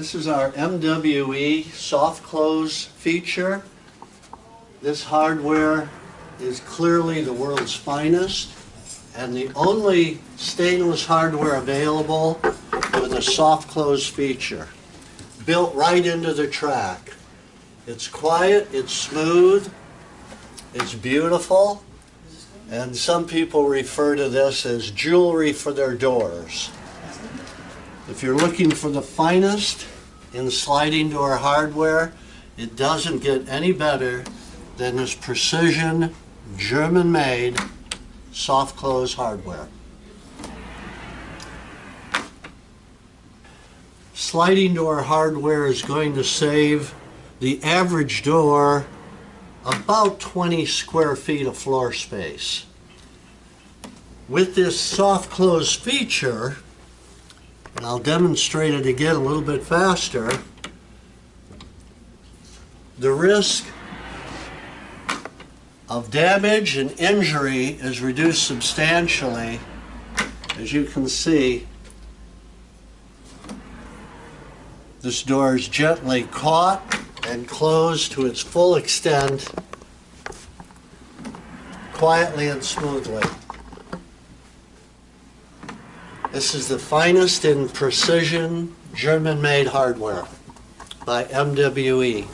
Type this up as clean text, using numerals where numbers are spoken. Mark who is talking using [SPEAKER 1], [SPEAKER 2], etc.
[SPEAKER 1] This is our MWE soft close feature. This hardware is clearly the world's finest and the only stainless hardware available with a soft close feature built right into the track. It's quiet, it's smooth, it's beautiful, and some people refer to this as jewelry for their doors. If you're looking for the finest in sliding door hardware, it doesn't get any better than this precision, German-made, soft close hardware. Sliding door hardware is going to save the average door about 20 square feet of floor space. With this soft close feature, and I'll demonstrate it again a little bit faster, the risk of damage and injury is reduced substantially. As you can see, this door is gently caught and closed to its full extent, quietly and smoothly. This is the finest in precision German-made hardware by MWE.